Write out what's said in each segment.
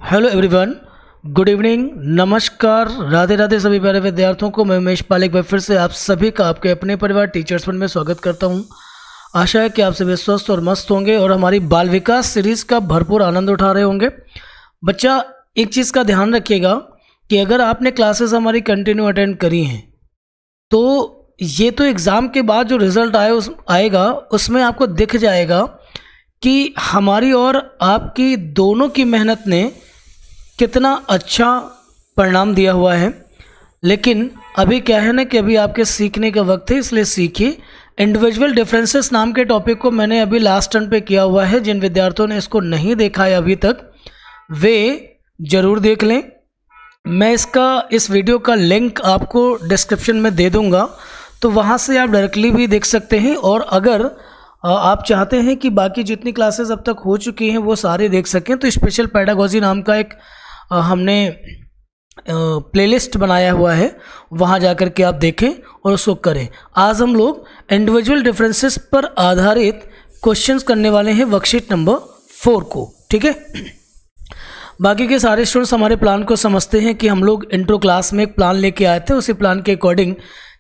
Hello everyone, good evening, नमस्कार, राधे राधे सभी प्यारे विद्यार्थियों को। मैं उमेश पाल एक बार फिर से आप सभी का आपके अपने परिवार टीचर्स फंड में स्वागत करता हूं। आशा है कि आप सभी स्वस्थ और मस्त होंगे और हमारी बाल विकास सीरीज़ का भरपूर आनंद उठा रहे होंगे। बच्चा, एक चीज़ का ध्यान रखिएगा कि अगर आपने क्लासेस हमारी कंटिन्यू अटेंड करी हैं तो ये तो एग्ज़ाम के बाद जो रिज़ल्ट आएगा उसमें आपको दिख जाएगा कि हमारी और आपकी दोनों की मेहनत ने कितना अच्छा परिणाम दिया हुआ है। लेकिन अभी क्या है ना कि अभी आपके सीखने का वक्त है, इसलिए सीखिए। इंडिविजुअल डिफरेंसेस नाम के टॉपिक को मैंने अभी लास्ट टर्न पे किया हुआ है। जिन विद्यार्थियों ने इसको नहीं देखा है अभी तक वे ज़रूर देख लें। मैं इस वीडियो का लिंक आपको डिस्क्रिप्शन में दे दूंगा, तो वहाँ से आप डायरेक्टली भी देख सकते हैं। और अगर आप चाहते हैं कि बाकी जितनी क्लासेस अब तक हो चुकी हैं वो सारे देख सकें तो स्पेशल पेडागोजी नाम का एक हमने प्लेलिस्ट बनाया हुआ है, वहाँ जाकर के आप देखें और उसको करें। आज हम लोग इंडिविजुअल डिफरेंसेस पर आधारित क्वेश्चंस करने वाले हैं वर्कशीट नंबर 4 को। ठीक है, बाकी के सारे स्टूडेंट्स हमारे प्लान को समझते हैं कि हम लोग इंट्रो क्लास में एक प्लान लेके आए थे, उसी प्लान के अकॉर्डिंग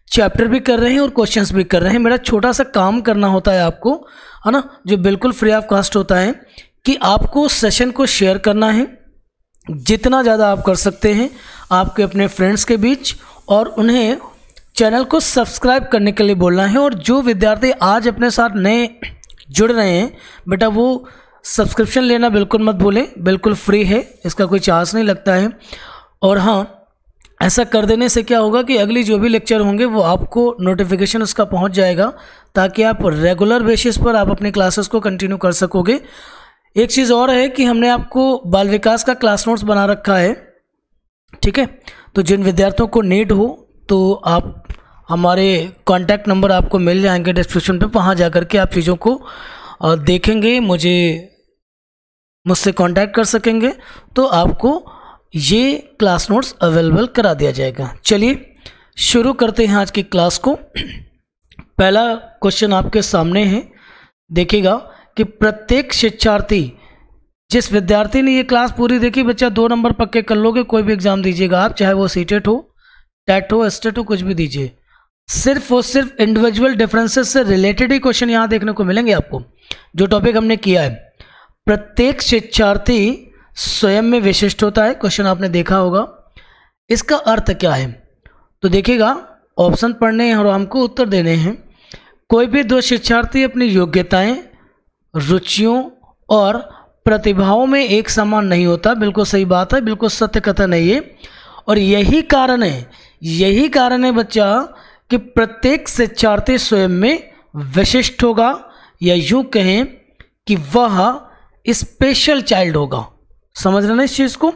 चैप्टर भी कर रहे हैं और क्वेश्चंस भी कर रहे हैं। मेरा छोटा सा काम करना होता है आपको, है ना, जो बिल्कुल फ्री ऑफ कॉस्ट होता है, कि आपको सेशन को शेयर करना है जितना ज़्यादा आप कर सकते हैं आपके अपने फ्रेंड्स के बीच, और उन्हें चैनल को सब्सक्राइब करने के लिए बोलना है। और जो विद्यार्थी आज अपने साथ नए जुड़ रहे हैं बेटा, वो सब्सक्रिप्शन लेना बिल्कुल मत भूलें, बिल्कुल फ्री है, इसका कोई चार्ज नहीं लगता है। और हाँ, ऐसा कर देने से क्या होगा कि अगली जो भी लेक्चर होंगे वो आपको नोटिफिकेशन उसका पहुंच जाएगा, ताकि आप रेगुलर बेसिस पर आप अपनी क्लासेस को कंटिन्यू कर सकोगे। एक चीज़ और है कि हमने आपको बाल विकास का क्लास नोट्स बना रखा है। ठीक है, तो जिन विद्यार्थियों को नीड हो तो आप हमारे कॉन्टैक्ट नंबर आपको मिल जाएंगे डिस्क्रिप्शन पे, वहाँ जा कर के आप चीज़ों को देखेंगे, मुझसे कांटेक्ट कर सकेंगे, तो आपको ये क्लास नोट्स अवेलेबल करा दिया जाएगा। चलिए शुरू करते हैं आज की क्लास को। पहला क्वेश्चन आपके सामने है, देखिएगा कि प्रत्येक शिक्षार्थी, जिस विद्यार्थी ने ये क्लास पूरी देखी, बच्चा 2 नंबर पक्के कर लोगे, कोई भी एग्जाम दीजिएगा आप, चाहे वो सीटेट हो, टेट हो, एस्टेट हो, कुछ भी दीजिए, सिर्फ और सिर्फ इंडिविजुअल डिफरेंसेस से रिलेटेड ही क्वेश्चन यहाँ देखने को मिलेंगे आपको। जो टॉपिक हमने किया है, प्रत्येक शिक्षार्थी स्वयं में विशिष्ट होता है, क्वेश्चन आपने देखा होगा। इसका अर्थ क्या है तो देखिएगा, ऑप्शन पढ़ने हैं और हमको उत्तर देने हैं। कोई भी 2 शिक्षार्थी अपनी योग्यताएं, रुचियों और प्रतिभाओं में एक समान नहीं होता। बिल्कुल सही बात है, बिल्कुल सत्य कथन है ये। और यही कारण है बच्चा कि प्रत्येक शिक्षार्थी स्वयं में विशिष्ट होगा, या यूं कहें कि वह स्पेशल चाइल्ड होगा। समझ रहे ना इस चीज़ को।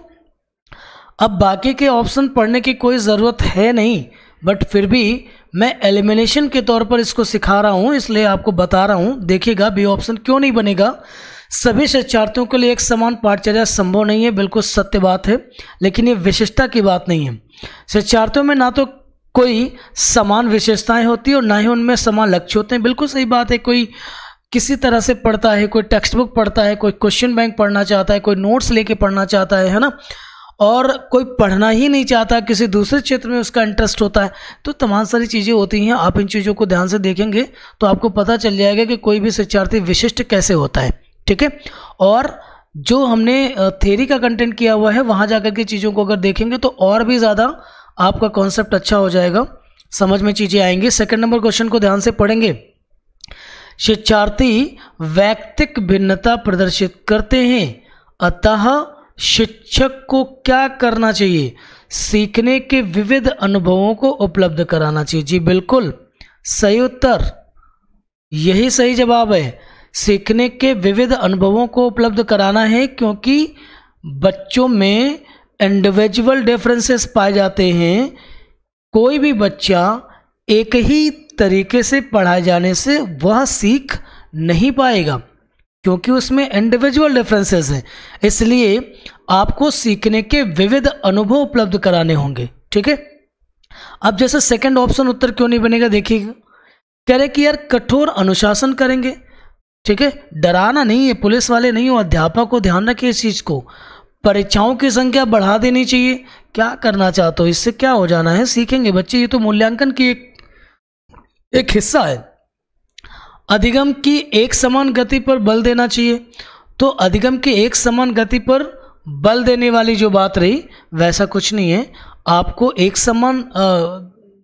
अब बाकी के ऑप्शन पढ़ने की कोई ज़रूरत है नहीं, बट फिर भी मैं एलिमिनेशन के तौर पर इसको सिखा रहा हूँ, इसलिए आपको बता रहा हूँ। देखिएगा, बी ऑप्शन क्यों नहीं बनेगा। सभी शिक्षार्थियों के लिए एक समान पाठचर्या संभव नहीं है, बिल्कुल सत्य बात है, लेकिन ये विशिष्टता की बात नहीं है। शिक्षार्थियों में ना तो कोई समान विशेषताएं होती है और ना ही उनमें समान लक्ष्य होते हैं। बिल्कुल सही बात है। कोई किसी तरह से पढ़ता है, कोई टेक्स्ट बुक पढ़ता है, कोई क्वेश्चन बैंक पढ़ना चाहता है, कोई नोट्स लेके पढ़ना चाहता है ना, और कोई पढ़ना ही नहीं चाहता, किसी दूसरे क्षेत्र में उसका इंटरेस्ट होता है। तो तमाम सारी चीज़ें होती हैं। आप इन चीज़ों को ध्यान से देखेंगे तो आपको पता चल जाएगा कि कोई भी शिक्षार्थी विशिष्ट कैसे होता है। ठीक है, और जो हमने थ्योरी का कंटेंट किया हुआ है वहाँ जाकर के चीज़ों को अगर देखेंगे तो और भी ज़्यादा आपका कॉन्सेप्ट अच्छा हो जाएगा, समझ में चीज़ें आएंगी। सेकंड नंबर क्वेश्चन को ध्यान से पढ़ेंगे। शिक्षार्थी वैयक्तिक भिन्नता प्रदर्शित करते हैं, अतः शिक्षक को क्या करना चाहिए? सीखने के विविध अनुभवों को उपलब्ध कराना चाहिए। जी बिल्कुल सही उत्तर, यही सही जवाब है। सीखने के विविध अनुभवों को उपलब्ध कराना है, क्योंकि बच्चों में इंडिविजुअल डिफरेंसेस पाए जाते हैं। कोई भी बच्चा एक ही तरीके से पढ़ाए जाने से वह सीख नहीं पाएगा, क्योंकि उसमें इंडिविजुअल डिफरेंसेस हैं। इसलिए आपको सीखने के विविध अनुभव उपलब्ध कराने होंगे। ठीक है, अब जैसे सेकंड ऑप्शन उत्तर क्यों नहीं बनेगा, देखिएगा, कह रहे कि यार कठोर अनुशासन करेंगे। ठीक है, डराना नहीं है, पुलिस वाले नहीं हो, अध्यापक को ध्यान रखिए इस चीज़ को। परीक्षाओं की संख्या बढ़ा देनी चाहिए। क्या करना चाहते हो, इससे क्या हो जाना है, सीखेंगे बच्चे, ये तो मूल्यांकन की एक हिस्सा है। अधिगम की एक समान गति पर बल देना चाहिए, तो अधिगम की एक समान गति पर बल देने वाली जो बात रही वैसा कुछ नहीं है। आपको एक समान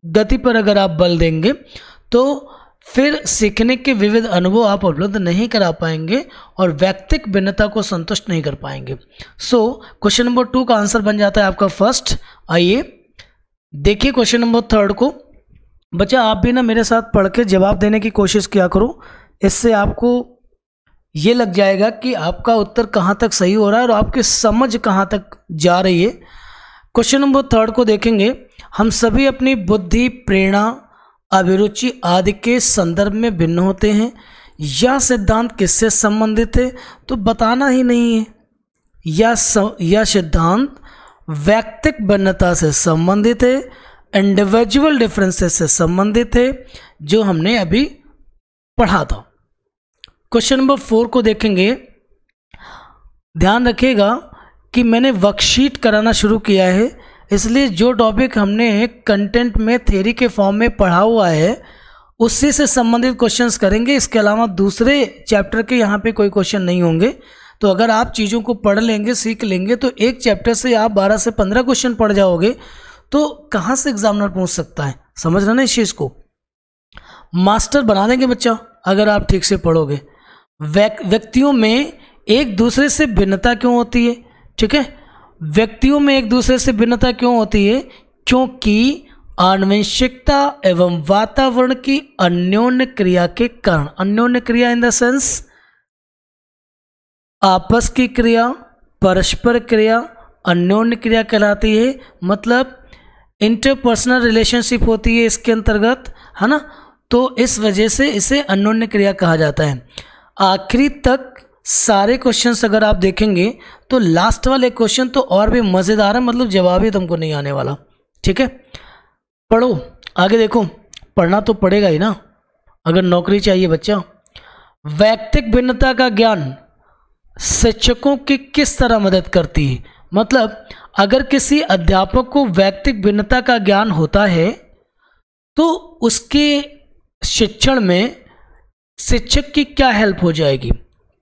गति पर अगर आप बल देंगे तो फिर सीखने के विविध अनुभव आप उपलब्ध नहीं करा पाएंगे और व्यक्तिक भिन्नता को संतुष्ट नहीं कर पाएंगे। सो क्वेश्चन नंबर 2 का आंसर बन जाता है आपका फर्स्ट। आइए देखिए क्वेश्चन नंबर 3 को। बच्चा आप भी ना मेरे साथ पढ़ के जवाब देने की कोशिश किया करो, इससे आपको ये लग जाएगा कि आपका उत्तर कहाँ तक सही हो रहा है और आपकी समझ कहाँ तक जा रही है। क्वेश्चन नंबर 3 को देखेंगे। हम सभी अपनी बुद्धि, प्रेरणा, अभिरुचि आदि के संदर्भ में भिन्न होते हैं। यह सिद्धांत किससे संबंधित है, तो बताना ही नहीं है। यह सिद्धांत व्यक्तिक भिन्नता से संबंधित है, इंडिविजुअल डिफरेंसेस से संबंधित है, जो हमने अभी पढ़ा था। क्वेश्चन नंबर 4 को देखेंगे। ध्यान रखिएगा कि मैंने वर्कशीट कराना शुरू किया है, इसलिए जो टॉपिक हमने कंटेंट में थ्योरी के फॉर्म में पढ़ा हुआ है उसी से संबंधित क्वेश्चंस करेंगे। इसके अलावा दूसरे चैप्टर के यहाँ पे कोई क्वेश्चन नहीं होंगे। तो अगर आप चीज़ों को पढ़ लेंगे, सीख लेंगे, तो एक चैप्टर से आप 12 से 15 क्वेश्चन पढ़ जाओगे, तो कहाँ से एग्जामिनर पूछ सकता है। समझ रहे ना इस चीज़ को। मास्टर बना देंगे बच्चा अगर आप ठीक से पढ़ोगे। व्यक्तियों में एक दूसरे से भिन्नता क्यों होती है, ठीक है, व्यक्तियों में एक दूसरे से भिन्नता क्यों होती है, क्योंकि आनुवंशिकता एवं वातावरण की अन्योन्य क्रिया के कारण। अन्योन्य क्रिया इन द सेंस आपस की क्रिया, परस्पर क्रिया अन्योन्य क्रिया कहलाती है। मतलब इंटरपर्सनल रिलेशनशिप होती है इसके अंतर्गत, है ना। तो इस वजह से इसे अन्योन्य क्रिया कहा जाता है। आखिरी तक सारे क्वेश्चंस अगर आप देखेंगे तो लास्ट वाले क्वेश्चन तो और भी मज़ेदार है, मतलब जवाब ही तुमको नहीं आने वाला, ठीक है। पढ़ो आगे, देखो पढ़ना तो पड़ेगा ही ना अगर नौकरी चाहिए बच्चा। वैयक्तिक भिन्नता का ज्ञान शिक्षकों की किस तरह मदद करती है। मतलब अगर किसी अध्यापक को वैयक्तिक भिन्नता का ज्ञान होता है तो उसके शिक्षण में शिक्षक की क्या हेल्प हो जाएगी।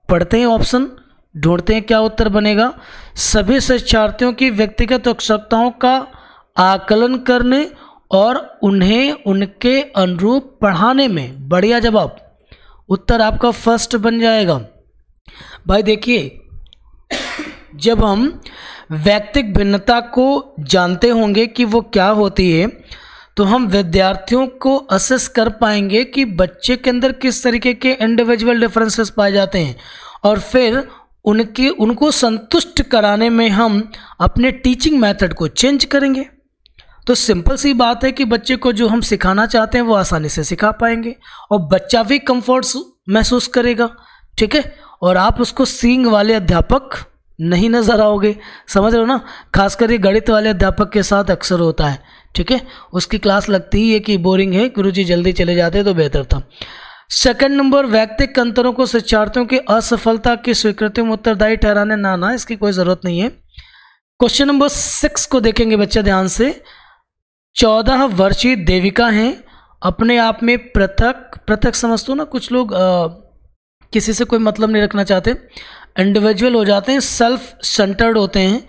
पढ़ते हैं ऑप्शन, ढूंढते हैं क्या उत्तर बनेगा। सभी शिक्षार्थियों की व्यक्तिगत आवश्यकताओं का आकलन करने और उन्हें उनके अनुरूप पढ़ाने में। बढ़िया जवाब, उत्तर आपका फर्स्ट बन जाएगा। भाई देखिए, जब हम वैयक्तिक भिन्नता को जानते होंगे कि वो क्या होती है, तो हम विद्यार्थियों को असेस कर पाएंगे कि बच्चे के अंदर किस तरीके के इंडिविजुअल डिफरेंसेस पाए जाते हैं, और फिर उनको संतुष्ट कराने में हम अपने टीचिंग मेथड को चेंज करेंगे। तो सिंपल सी बात है कि बच्चे को जो हम सिखाना चाहते हैं वो आसानी से सिखा पाएंगे और बच्चा भी कंफर्ट महसूस करेगा, ठीक है। और आप उसको सींग वाले अध्यापक नहीं नजर आओगे, समझ रहे हो ना। खासकर ये गणित वाले अध्यापक के साथ अक्सर होता है, ठीक है। उसकी क्लास लगती ही है कि बोरिंग है, गुरुजी जल्दी चले जाते तो बेहतर था। सेकंड नंबर, व्यक्तिगत अंतरों को शिक्षार्थियों की असफलता की स्वीकृति में उत्तरदायी ठहराने ना इसकी कोई जरूरत नहीं है। क्वेश्चन नंबर 6 को देखेंगे बच्चा ध्यान से। 14 वर्षीय देविका हैं, अपने आप में पृथक समझते हो ना, कुछ लोग किसी से कोई मतलब नहीं रखना चाहते, इंडिविजुअल हो जाते हैं, सेल्फ सेंटर्ड होते हैं,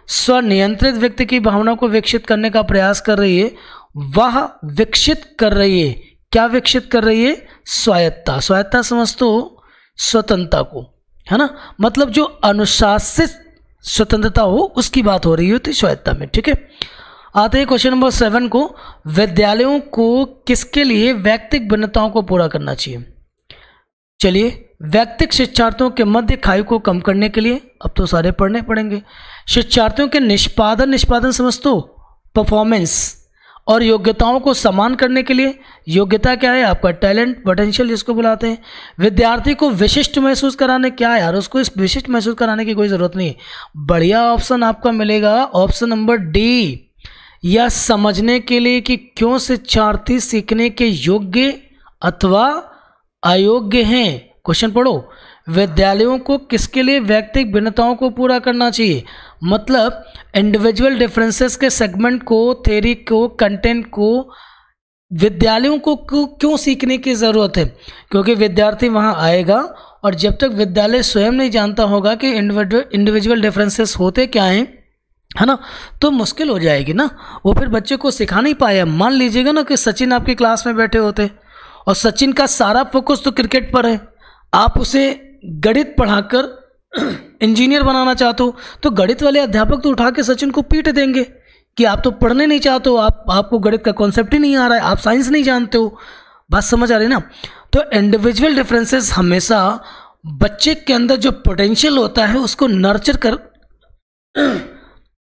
स्वनियंत्रित व्यक्ति की भावना को विकसित करने का प्रयास कर रही है। वह विकसित कर रही है, क्या विकसित कर रही है, स्वायत्ता। स्वायत्ता समझते हो, स्वतंत्रता को, है ना। मतलब जो अनुशासित स्वतंत्रता हो उसकी बात हो रही होती स्वायत्ता में, ठीक है। आते हैं क्वेश्चन नंबर 7 को। विद्यालयों को किसके लिए व्यक्तिगत भिन्नताओं को पूरा करना चाहिए। चलिए, व्यक्तिगत शिक्षार्थियों के मध्य खाई को कम करने के लिए, अब तो सारे पढ़ने पड़ेंगे। शिक्षार्थियों के निष्पादन समझते हो, परफॉर्मेंस और योग्यताओं को समान करने के लिए। योग्यता क्या है, आपका टैलेंट, पोटेंशियल जिसको बुलाते हैं। विद्यार्थी को विशिष्ट महसूस कराने, क्या यार उसको इस विशिष्ट महसूस कराने की कोई ज़रूरत नहीं है। बढ़िया ऑप्शन आपका मिलेगा ऑप्शन नंबर डी, यह समझने के लिए कि क्यों शिक्षार्थी सीखने के योग्य अथवा अयोग्य हैं। क्वेश्चन पढ़ो, विद्यालयों को किसके लिए व्यक्तिगत भिन्नताओं को पूरा करना चाहिए, मतलब इंडिविजुअल डिफरेंसेस के सेगमेंट को, थ्योरी को, कंटेंट को विद्यालयों को क्यों सीखने की ज़रूरत है, क्योंकि विद्यार्थी वहाँ आएगा और जब तक विद्यालय स्वयं नहीं जानता होगा कि इंडिविजुअल डिफरेंसेस होते क्या हैं, है ना, तो मुश्किल हो जाएगी ना, वो फिर बच्चे को सिखा नहीं पाया। मान लीजिएगा ना कि सचिन आपकी क्लास में बैठे होते और सचिन का सारा फोकस तो क्रिकेट पर है, आप उसे गणित पढ़ाकर इंजीनियर बनाना चाहते हो तो गणित वाले अध्यापक तो उठा के सचिन को पीट देंगे कि आप तो पढ़ने नहीं चाहते हो, आपको गणित का कॉन्सेप्ट ही नहीं आ रहा है, आप साइंस नहीं जानते हो। बात समझ आ रही ना। तो इंडिविजुअल डिफरेंसेस हमेशा बच्चे के अंदर जो पोटेंशियल होता है उसको नर्चर कर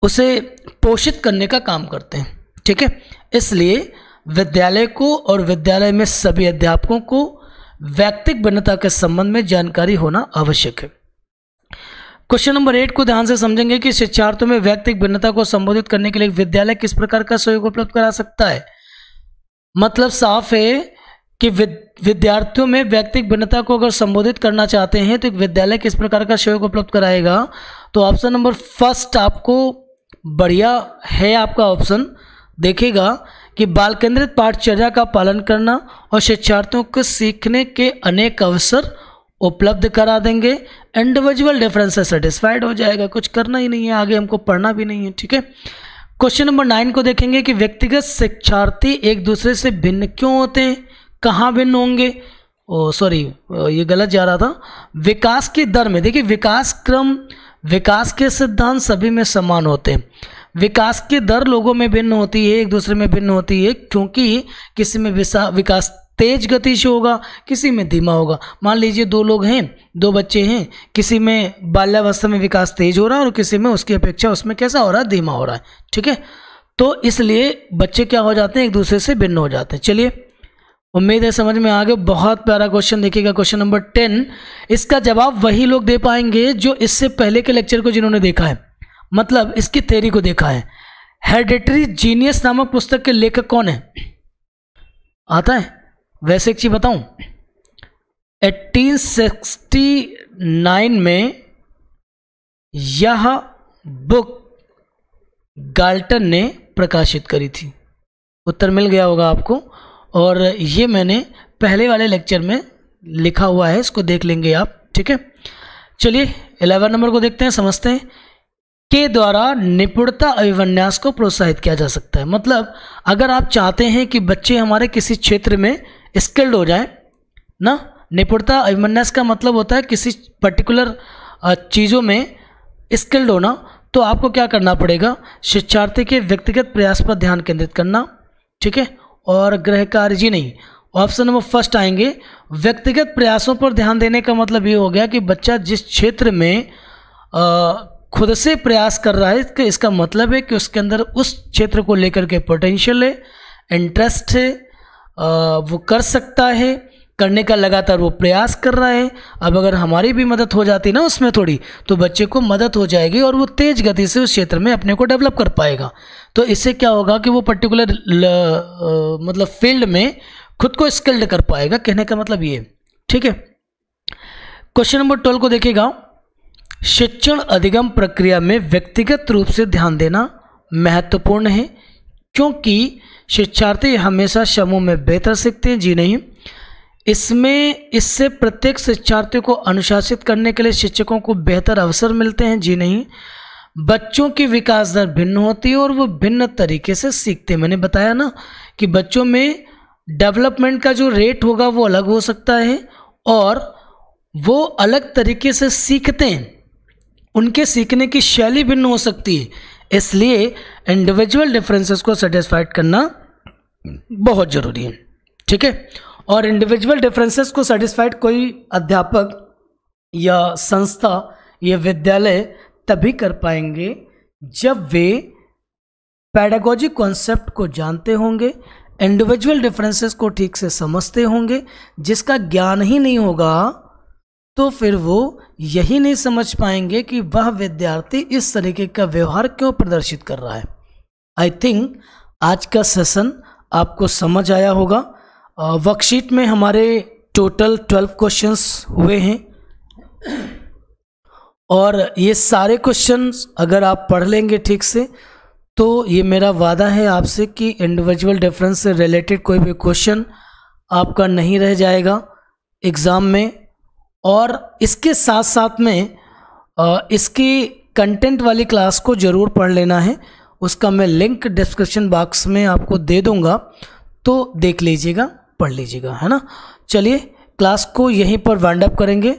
उसे पोषित करने का काम करते हैं, ठीक है। इसलिए विद्यालय को और विद्यालय में सभी अध्यापकों को व्यक्तिगत भिन्नता के संबंध में जानकारी होना आवश्यक है। क्वेश्चन नंबर 8 को ध्यान से समझेंगे कि शिक्षार्थियों में व्यक्तिगत भिन्नता को संबोधित करने के लिए विद्यालय किस प्रकार का सहयोग उपलब्ध करा सकता है। मतलब साफ है कि विद्यार्थियों में व्यक्तिगत भिन्नता को अगर संबोधित करना चाहते हैं तो विद्यालय किस प्रकार का सहयोग उपलब्ध कराएगा। तो ऑप्शन नंबर फर्स्ट आपको बढ़िया है, आपका ऑप्शन देखिएगा कि बाल केंद्रित पाठचर्या का पालन करना और शिक्षार्थियों को सीखने के अनेक अवसर उपलब्ध करा देंगे। इंडिविजुअल डिफरेंस सेटिस्फाइड हो जाएगा, कुछ करना ही नहीं है, आगे हमको पढ़ना भी नहीं है, ठीक है। क्वेश्चन नंबर 9 को देखेंगे कि व्यक्तिगत शिक्षार्थी एक दूसरे से भिन्न क्यों होते हैं, कहाँ भिन्न होंगे। ये गलत जा रहा था। विकास की दर में देखिए, विकास क्रम, विकास के सिद्धांत सभी में समान होते हैं। विकास की दर लोगों में भिन्न होती है, एक दूसरे में भिन्न होती है, क्योंकि किसी में विकास तेज गति से होगा, किसी में धीमा होगा। मान लीजिए 2 लोग हैं, 2 बच्चे हैं, किसी में बाल्यावस्था में विकास तेज हो रहा है और किसी में उसकी अपेक्षा उसमें कैसा हो रहा है, धीमा हो रहा है, ठीक है। तो इसलिए बच्चे क्या हो जाते हैं, एक दूसरे से भिन्न हो जाते हैं। चलिए, उम्मीद है समझ में आ गया। बहुत प्यारा क्वेश्चन देखिएगा, क्वेश्चन नंबर 10। इसका जवाब वही लोग दे पाएंगे जो इससे पहले के लेक्चर को जिन्होंने देखा है, मतलब इसकी थ्योरी को देखा है। हेरेडिटरी जीनियस नामक पुस्तक के लेखक कौन है, आता है? वैसे एक चीज बताऊं, 1869 में यह बुक गाल्टन ने प्रकाशित करी थी। उत्तर मिल गया होगा आपको, और ये मैंने पहले वाले लेक्चर में लिखा हुआ है, इसको देख लेंगे आप, ठीक है। चलिए 11 नंबर को देखते हैं, समझते हैं। के द्वारा निपुणता अभिविन्यास को प्रोत्साहित किया जा सकता है। मतलब अगर आप चाहते हैं कि बच्चे हमारे किसी क्षेत्र में स्किल्ड हो जाए ना, निपुणता अभिविन्यास का मतलब होता है किसी पर्टिकुलर चीज़ों में स्किल्ड होना, तो आपको क्या करना पड़ेगा, शिक्षार्थी के व्यक्तिगत प्रयास पर ध्यान केंद्रित करना, ठीक है, और गृह कार्य जी नहीं। ऑप्शन नंबर फर्स्ट आएंगे, व्यक्तिगत प्रयासों पर ध्यान देने का मतलब ये हो गया कि बच्चा जिस क्षेत्र में खुद से प्रयास कर रहा है, इसका मतलब है कि उसके अंदर उस क्षेत्र को लेकर के पोटेंशियल है, इंटरेस्ट है, वो कर सकता है, करने का लगातार वो प्रयास कर रहा है। अब अगर हमारी भी मदद हो जाती ना उसमें थोड़ी, तो बच्चे को मदद हो जाएगी और वो तेज गति से उस क्षेत्र में अपने को डेवलप कर पाएगा। तो इससे क्या होगा कि वो पर्टिकुलर मतलब फील्ड में खुद को स्किल्ड कर पाएगा, कहने का मतलब ये, ठीक है। क्वेश्चन नंबर 12 को देखिएगा। शिक्षण अधिगम प्रक्रिया में व्यक्तिगत रूप से ध्यान देना महत्वपूर्ण है, क्योंकि शिक्षार्थी हमेशा समूह में बेहतर सीखते हैं। जी नहीं, इससे प्रत्येक शिक्षार्थी को अनुशासित करने के लिए शिक्षकों को बेहतर अवसर मिलते हैं। जी नहीं, बच्चों की विकास दर भिन्न होती है और वो भिन्न तरीके से सीखते हैं। मैंने बताया ना कि बच्चों में डेवलपमेंट का जो रेट होगा वो अलग हो सकता है और वो अलग तरीके से सीखते हैं, उनके सीखने की शैली भिन्न हो सकती है। इसलिए इंडिविजुअल डिफरेंसेस को सेटिस्फाइड करना बहुत ज़रूरी है, ठीक है। और इंडिविजुअल डिफरेंसेस को सेटिस्फाइड कोई अध्यापक या संस्था या विद्यालय तभी कर पाएंगे जब वे पेडागोजी कॉन्सेप्ट को जानते होंगे, इंडिविजुअल डिफरेंसेस को ठीक से समझते होंगे। जिसका ज्ञान ही नहीं होगा तो फिर वो यही नहीं समझ पाएंगे कि वह विद्यार्थी इस तरीके का व्यवहार क्यों प्रदर्शित कर रहा है। आई थिंक आज का सेशन आपको समझ आया होगा। वर्कशीट में हमारे टोटल 12 क्वेश्चंस हुए हैं, और ये सारे क्वेश्चंस अगर आप पढ़ लेंगे ठीक से तो ये मेरा वादा है आपसे कि इंडिविजुअल डिफरेंस से रिलेटेड कोई भी क्वेश्चन आपका नहीं रह जाएगा एग्ज़ाम में। और इसके साथ साथ में इसकी कंटेंट वाली क्लास को ज़रूर पढ़ लेना है, उसका मैं लिंक डिस्क्रिप्शन बॉक्स में आपको दे दूंगा, तो देख लीजिएगा, पढ़ लीजिएगा, है ना। चलिए क्लास को यहीं पर वाइंड अप करेंगे।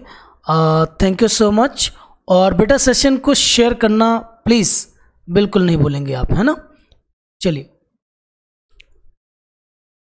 Thank you so much. और बेटा सेशन को शेयर करना प्लीज़ बिल्कुल नहीं भूलेंगे आप, है ना। चलिए।